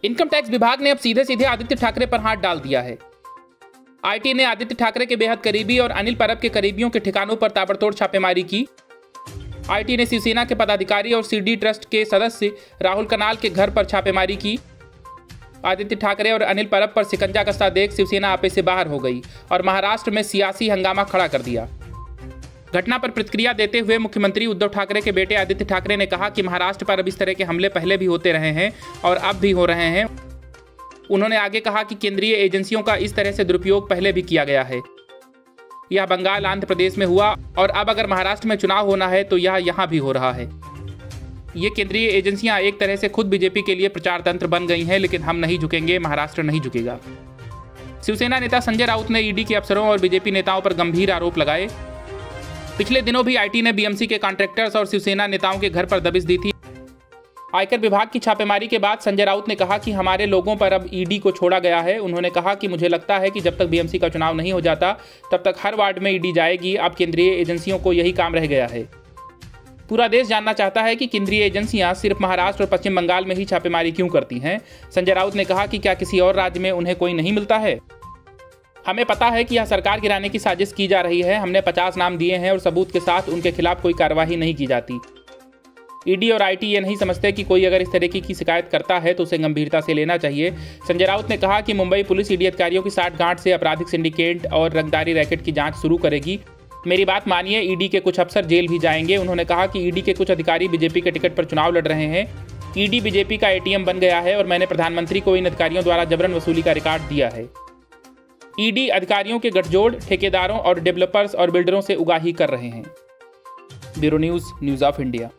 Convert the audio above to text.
Income tax विभाग ने अब सीधे सीधे आदित्य ठाकरे पर हाथ डाल दिया है। आईटी ने आदित्य ठाकरे के बेहद करीबी और अनिल परब के करीबियों के ठिकानों पर ताबड़तोड़ छापेमारी की। आईटी ने शिवसेना के पदाधिकारी और सीडी ट्रस्ट के सदस्य राहुल कनाल के घर पर छापेमारी की। आदित्य ठाकरे और अनिल परब पर शिकंजा कसता देख शिवसेना आपे से बाहर हो गई और महाराष्ट्र में सियासी हंगामा खड़ा कर दिया। घटना पर प्रतिक्रिया देते हुए मुख्यमंत्री उद्धव ठाकरे के बेटे आदित्य ठाकरे ने कहा कि महाराष्ट्र पर अब इस तरह के हमले पहले भी होते रहे हैं और अब भी हो रहे हैं। उन्होंने आगे कहा कि केंद्रीय एजेंसियों का इस तरह से दुरुपयोग पहले भी किया गया है। यह बंगाल, आंध्र प्रदेश में हुआ और अब अगर महाराष्ट्र में चुनाव होना है तो यह यहाँ भी हो रहा है। ये केंद्रीय एजेंसियां एक तरह से खुद बीजेपी के लिए प्रचार तंत्र बन गई हैं, लेकिन हम नहीं झुकेंगे, महाराष्ट्र नहीं झुकेगा। शिवसेना नेता संजय राउत ने ईडी के अफसरों और बीजेपी नेताओं पर गंभीर आरोप लगाए। पिछले दिनों भी आईटी ने बीएमसी के कॉन्ट्रैक्टर्स और शिवसेना नेताओं के घर पर दबिश दी थी। आयकर विभाग की छापेमारी के बाद संजय राउत ने कहा कि हमारे लोगों पर अब ईडी को छोड़ा गया है। उन्होंने कहा कि मुझे लगता है कि जब तक बीएमसी का चुनाव नहीं हो जाता तब तक हर वार्ड में ईडी जाएगी। अब केंद्रीय एजेंसियों को यही काम रह गया है। पूरा देश जानना चाहता है कि केंद्रीय एजेंसियां सिर्फ महाराष्ट्र और पश्चिम बंगाल में ही छापेमारी क्यों करती हैं। संजय राउत ने कहा कि क्या किसी और राज्य में उन्हें कोई नहीं मिलता है? हमें पता है कि यह सरकार गिराने की साजिश की जा रही है। हमने 50 नाम दिए हैं और सबूत के साथ उनके खिलाफ कोई कार्रवाई नहीं की जाती। ईडी और आईटी ये नहीं समझते कि कोई अगर इस तरीके की शिकायत करता है तो उसे गंभीरता से लेना चाहिए। संजय राउत ने कहा कि मुंबई पुलिस ईडी अधिकारियों की साठगांठ से आपराधिक सिंडिकेट और रंगदारी रैकेट की जांच शुरू करेगी। मेरी बात मानिए, ईडी के कुछ अफसर जेल भी जाएंगे। उन्होंने कहा कि ईडी के कुछ अधिकारी बीजेपी के टिकट पर चुनाव लड़ रहे हैं। ईडी बीजेपी का एटीएम बन गया है और मैंने प्रधानमंत्री को इन अधिकारियों द्वारा जबरन वसूली का रिकॉर्ड दिया है। ईडी अधिकारियों के गठजोड़ ठेकेदारों और डेवलपर्स और बिल्डरों से उगाही कर रहे हैं। Bureau news of India.